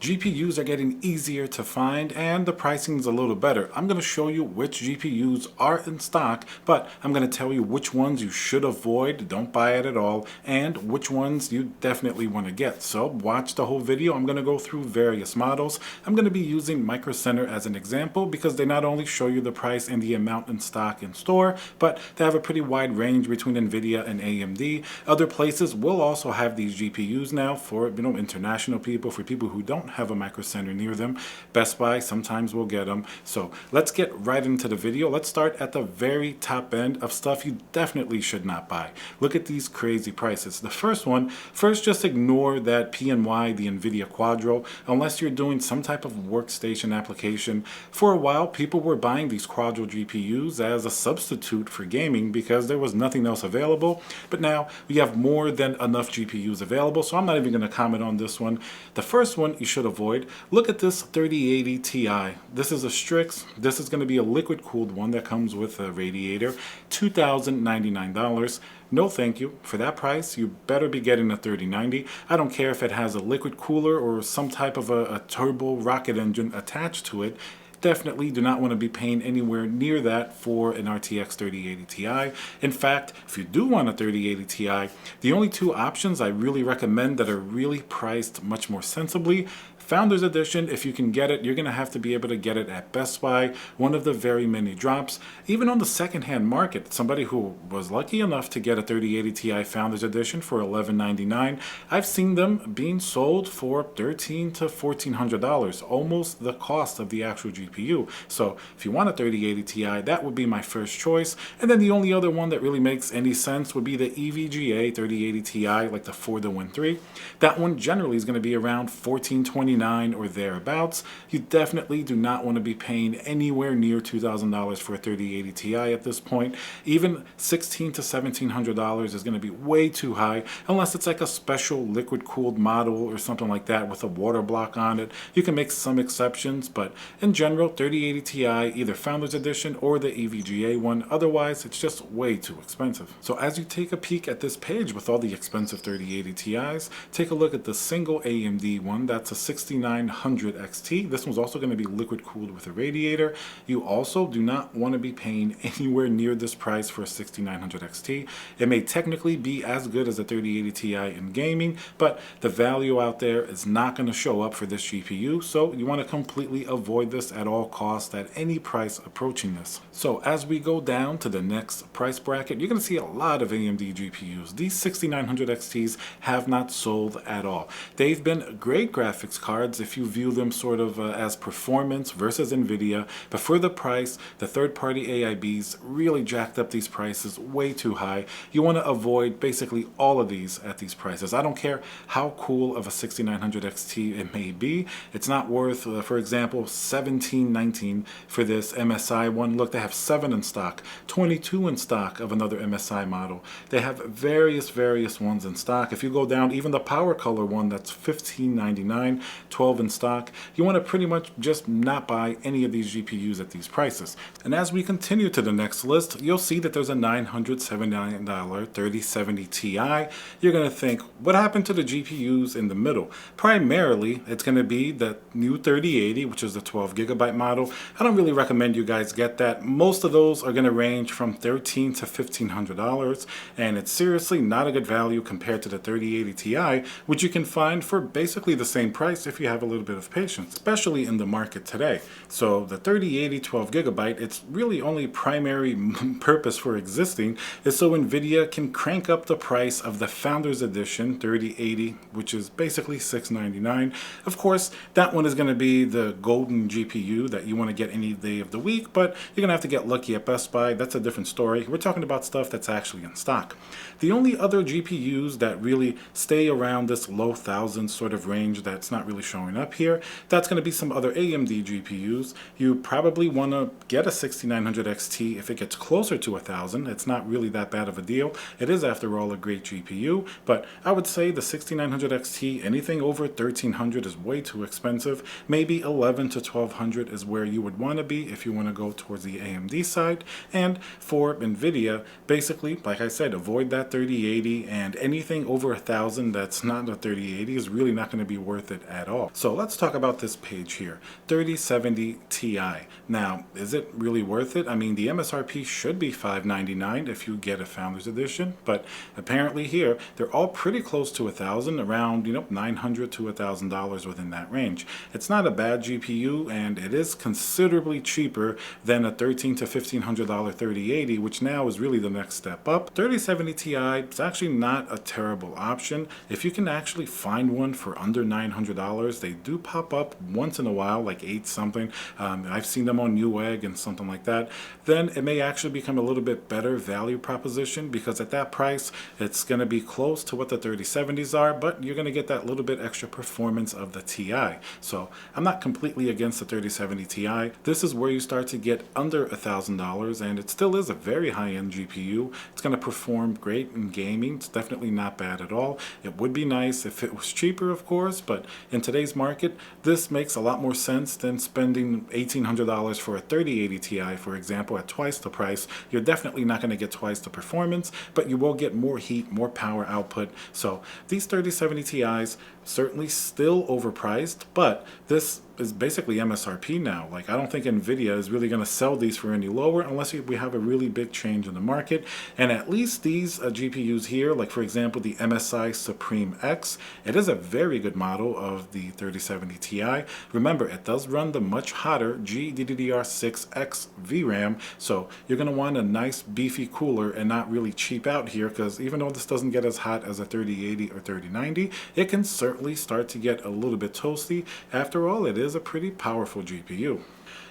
GPUs are getting easier to find and the pricing is a little better. I'm going to show you which GPUs are in stock, but I'm going to tell you which ones you should avoid, don't buy it at all, and which ones you definitely want to get. So watch the whole video. I'm going to go through various models. I'm going to be using Micro Center as an example because they not only show you the price and the amount in stock in store, but they have a pretty wide range between Nvidia and AMD. Other places will also have these GPUs now for international people, for people who don't have a Micro Center near them. Best Buy sometimes will get them. So let's get right into the video. Let's start at the very top end of stuff you definitely should not buy. Look at these crazy prices. The first just ignore that PNY, the Nvidia Quadro, unless you're doing some type of workstation application. For a while, people were buying these Quadro GPUs as a substitute for gaming because there was nothing else available. But now we have more than enough GPUs available, so I'm not even going to comment on this one. The first one you should avoid. Look at this 3080 Ti. This is a Strix. This is going to be a liquid cooled one that comes with a radiator. $2,099. No thank you. For that price, you better be getting a 3090. I don't care if it has a liquid cooler or some type of a turbo rocket engine attached to it. Definitely do not want to be paying anywhere near that for an RTX 3080 Ti. In fact, if you do want a 3080 Ti, the only two options I really recommend that are really priced much more sensibly: Founders Edition. If you can get it, you're going to have to be able to get it at Best Buy, one of the very many drops. Even on the secondhand market, somebody who was lucky enough to get a 3080 Ti Founders Edition for $1199, I've seen them being sold for $1,300 to $1,400, almost the cost of the actual GPU. So if you want a 3080 Ti, that would be my first choice. And then the only other one that really makes any sense would be the EVGA 3080 Ti, like the 4 to Win 3. That one generally is going to be around $1,429 or thereabouts. You definitely do not want to be paying anywhere near $2,000 for a 3080 Ti at this point. Even $1,600 to $1,700 is going to be way too high, unless it's like a special liquid cooled model or something like that with a water block on it. You can make some exceptions, but in general, 3080 Ti, either Founders Edition or the EVGA one. Otherwise, it's just way too expensive. So as you take a peek at this page with all the expensive 3080 Ti's, take a look at the single AMD one. That's a 6900 XT. This one's also going to be liquid cooled with a radiator. You also do not want to be paying anywhere near this price for a 6900 XT. It may technically be as good as a 3080 Ti in gaming, but the value out there is not going to show up for this GPU, so you want to completely avoid this at all costs at any price approaching this. So as we go down to the next price bracket, you're going to see a lot of AMD GPUs. These 6900 XTs have not sold at all. They've been great graphics cards if you view them sort of as performance versus Nvidia, but for the price, the third-party AIBs really jacked up these prices way too high. You want to avoid basically all of these at these prices. I don't care how cool of a 6900 XT it may be. It's not worth, for example, $1719 for this MSI one. Look, they have 7 in stock, 22 in stock of another MSI model. They have various ones in stock. If you go down, even the Power Color one, that's $1599, 12 in stock. You want to pretty much just not buy any of these GPUs at these prices. And as we continue to the next list, you'll see that there's a $979 3070 Ti. You're going to think, what happened to the GPUs in the middle? Primarily, it's going to be the new 3080, which is the 12 gigabyte model. I don't really recommend you guys get that. Most of those are going to range from $1,300 to $1,500, and it's seriously not a good value compared to the 3080 Ti, which you can find for basically the same price if you have a little bit of patience, especially in the market today. So the 3080 12 gigabyte, its really only primary purpose for existing is so Nvidia can crank up the price of the Founders Edition 3080, which is basically $699. Of course, that one is going to be the golden GPU that you want to get any day of the week, but you're going to have to get lucky at Best Buy. That's a different story. We're talking about stuff that's actually in stock. The only other GPUs that really stay around this low thousands sort of range that's not really showing up here, that's going to be some other AMD GPUs. You probably want to get a 6900 XT if it gets closer to 1000. It's not really that bad of a deal. It is, after all, a great GPU, but I would say the 6900 XT, anything over 1300 is way too expensive. Maybe 11 to 1200 2900 is where you would want to be if you want to go towards the AMD side. And for Nvidia, basically, like I said, avoid that 3080, and anything over 1000 that's not a 3080 is really not going to be worth it at all. So let's talk about this page here, 3070 Ti. Now, is it really worth it? I mean, the MSRP should be $599 if you get a Founders Edition, but apparently here they're all pretty close to 1000, around $900 to $1000 within that range. It's not a bad GPU, and it is considerably cheaper than a $1300 to $1500 3080, which now is really the next step up. 3070 Ti is actually not a terrible option. If you can actually find one for under $900, they do pop up once in a while, like 8 something. I've seen them on Newegg and something like that. Then it may actually become a little bit better value proposition, because at that price it's going to be close to what the 3070s are, but you're going to get that little bit extra performance of the Ti. So I'm not completely against the 3070 Ti. This is where you start to get under $1,000, and it still is a very high-end GPU. It's going to perform great in gaming. It's definitely not bad at all. It would be nice if it was cheaper, of course, but in today's market, this makes a lot more sense than spending $1,800 for a 3080 Ti, for example, at twice the price. You're definitely not going to get twice the performance, but you will get more heat, more power output. So these 3070 Ti's certainly still overpriced, but this is basically MSRP now. Like, I don't think Nvidia is really going to sell these for any lower unless we have a really big change in the market. And at least these GPUs here, like for example the MSI Supreme X, it is a very good model of the 3070 Ti. Remember, it does run the much hotter GDDR6X VRAM, so you're going to want a nice beefy cooler and not really cheap out here, because even though this doesn't get as hot as a 3080 or 3090, it can certainly start to get a little bit toasty. After all, it is a pretty powerful GPU.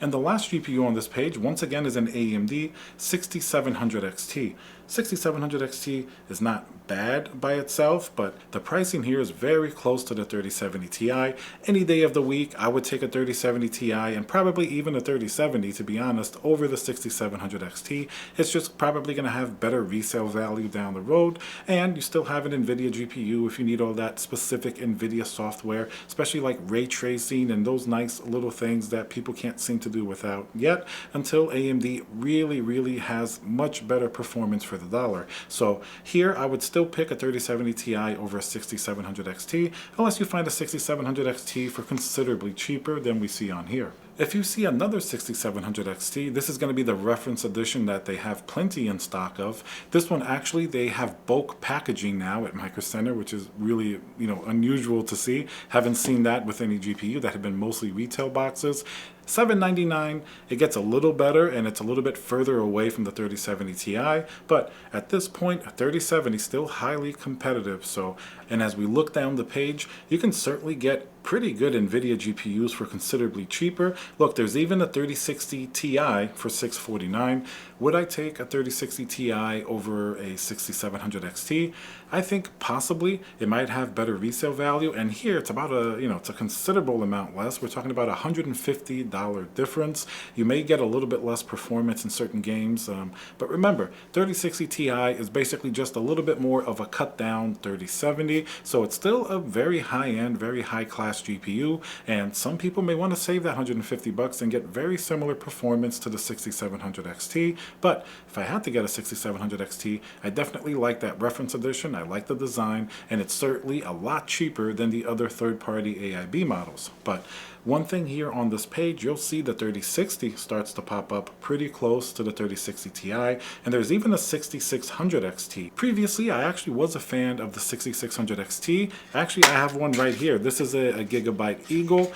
And the last GPU on this page, once again, is an AMD 6700 XT. 6700 XT is not bad by itself, but the pricing here is very close to the 3070 Ti. Any day of the week, I would take a 3070 Ti and probably even a 3070, to be honest, over the 6700 XT. It's just probably going to have better resale value down the road, and you still have an Nvidia GPU if you need all that specific Nvidia software, especially like ray tracing and those nice little things that people can't seem to do without yet, until AMD really has much better performance for the dollar. So here I would still pick a 3070 Ti over a 6700 XT, unless you find a 6700 XT for considerably cheaper than we see on here. If you see another 6700 XT, this is going to be the reference edition that they have plenty in stock of. This one, actually, they have bulk packaging now at Micro Center, which is really, unusual to see. Haven't seen that with any GPU. That have been mostly retail boxes. $799, it gets a little better, and it's a little bit further away from the 3070 Ti, but at this point, a 3070 is still highly competitive. So, and as we look down the page, you can certainly get pretty good Nvidia GPUs for considerably cheaper. Look, there's even a 3060 Ti for $649. Would I take a 3060 Ti over a 6700 XT? I think possibly. It might have better resale value, and here it's about it's a considerable amount less. We're talking about $150 difference. You may get a little bit less performance in certain games, but remember, 3060 Ti is basically just a little bit more of a cut down 3070, so it's still a very high-end, very high-class GPU, and some people may want to save that $150 and get very similar performance to the 6700 XT. But if I had to get a 6700 XT, I definitely like that reference edition. I like the design, and it's certainly a lot cheaper than the other third-party AIB models. But one thing here on this page, you'll see the 3060 starts to pop up pretty close to the 3060 Ti, and there's even a 6600 XT. Previously, I actually was a fan of the 6600 XT. Actually, I have one right here. This is a Gigabyte Eagle.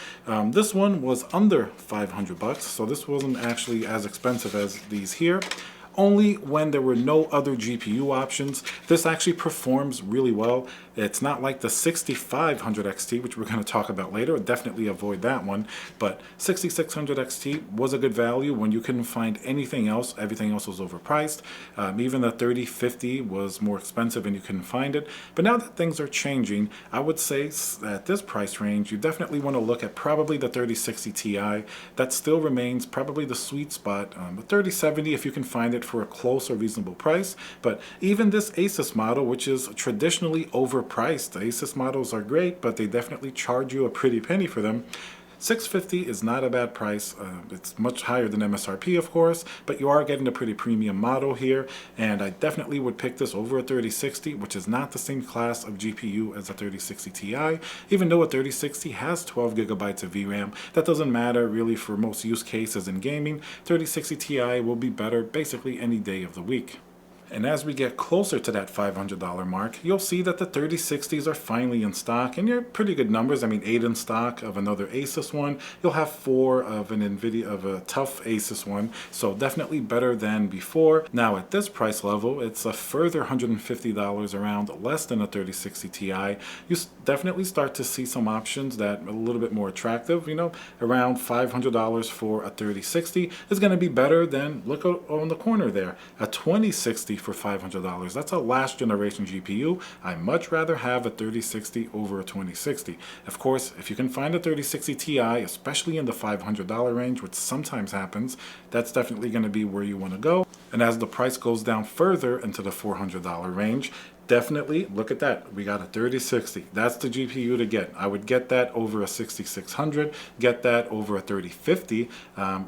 This one was under $500, so this wasn't actually as expensive as these here. Only when there were no other GPU options. This actually performs really well. It's not like the 6500 XT, which we're going to talk about later. Definitely avoid that one. But 6600 XT was a good value when you couldn't find anything else. Everything else was overpriced. Even the 3050 was more expensive and you couldn't find it. But now that things are changing, I would say at this price range, you definitely want to look at probably the 3060 Ti. That still remains probably the sweet spot. The 3070, if you can find it for a close or reasonable price. But even this Asus model, which is traditionally overpriced, the Asus models are great, but they definitely charge you a pretty penny for them. $650 is not a bad price. It's much higher than MSRP, of course, but you are getting a pretty premium model here, and I definitely would pick this over a 3060, which is not the same class of GPU as a 3060 Ti. Even though a 3060 has 12 gigabytes of VRAM, that doesn't matter really for most use cases in gaming. 3060 Ti will be better basically any day of the week. And as we get closer to that $500 mark, you'll see that the 3060s are finally in stock, and they're pretty good numbers. I mean, 8 in stock of another Asus one. You'll have 4 of an Nvidia, of a tough Asus one, so definitely better than before. Now at this price level, it's a further $150 around less than a 3060 Ti. You definitely start to see some options that are a little bit more attractive. You know, around $500 for a 3060 is going to be better than, look on the corner there, a 2060 for $500. That's a last generation GPU. I much rather have a 3060 over a 2060. Of course, if you can find a 3060 Ti, especially in the $500 range, which sometimes happens, that's definitely going to be where you want to go. And as the price goes down further into the $400 range, definitely look at that. We got a 3060. That's the GPU to get. I would get that over a 6600, get that over a 3050.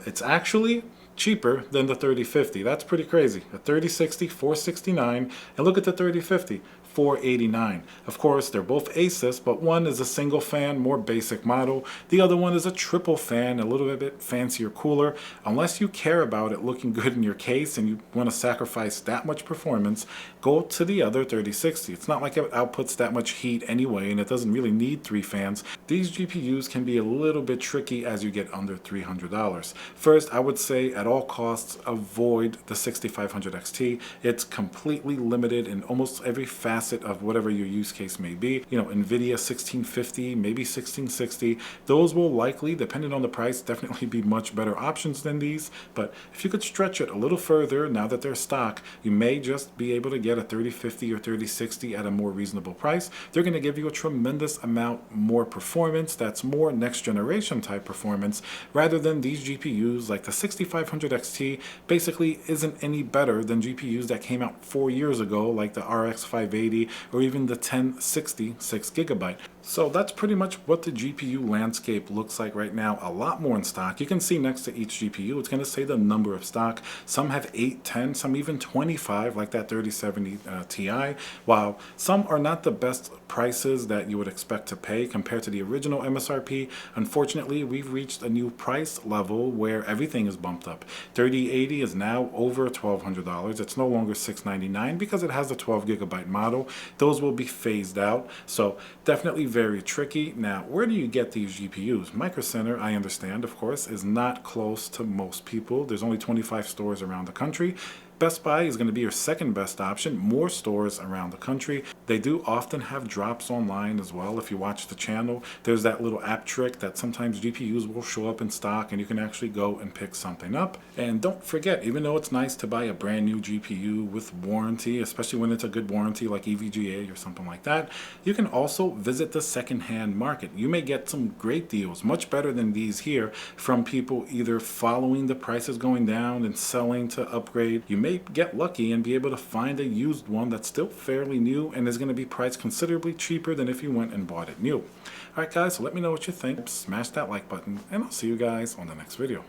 It's actually cheaper than the 3050. That's pretty crazy. A 3060, $469, and look at the 3050. $489. Of course, they're both Asus, but one is a single fan, more basic model. The other one is a triple fan, a little bit fancier, cooler. Unless you care about it looking good in your case and you want to sacrifice that much performance, go to the other 3060. It's not like it outputs that much heat anyway, and it doesn't really need 3 fans. These GPUs can be a little bit tricky as you get under $300. First, I would say at all costs, avoid the 6500 XT. It's completely limited in almost every facet of whatever your use case may be. You know, Nvidia 1650, maybe 1660, those will likely, depending on the price, definitely be much better options than these. But if you could stretch it a little further, now that they're stock, you may just be able to get a 3050 or 3060 at a more reasonable price. They're going to give you a tremendous amount more performance. That's more next generation type performance, rather than these GPUs like the 6500 XT basically isn't any better than GPUs that came out 4 years ago, like the RX 580 or even the 1060 6GB. So that's pretty much what the GPU landscape looks like right now. A lot more in stock. You can see next to each GPU, it's going to say the number of stock. Some have 8, 10, some even 25, like that 3070 Ti, while some are not the best prices that you would expect to pay compared to the original MSRP. Unfortunately, we've reached a new price level where everything is bumped up. 3080 is now over $1,200. It's no longer $699 because it has a 12 gigabyte model. Those will be phased out, so definitely very tricky. Now, where do you get these GPUs? Micro Center, I understand, of course, is not close to most people. There's only 25 stores around the country. Best Buy is going to be your second best option. More stores around the country. They do often have drops online as well. If you watch the channel, there's that little app trick that sometimes GPUs will show up in stock and you can actually go and pick something up. And don't forget, even though it's nice to buy a brand new GPU with warranty, especially when it's a good warranty like EVGA or something like that, you can also visit the secondhand market. You may get some great deals, much better than these here, from people either following the prices going down and selling to upgrade. You may get lucky and be able to find a used one that's still fairly new and is going to be priced considerably cheaper than if you went and bought it new. Alright guys, so let me know what you think. Smash that like button and I'll see you guys on the next video.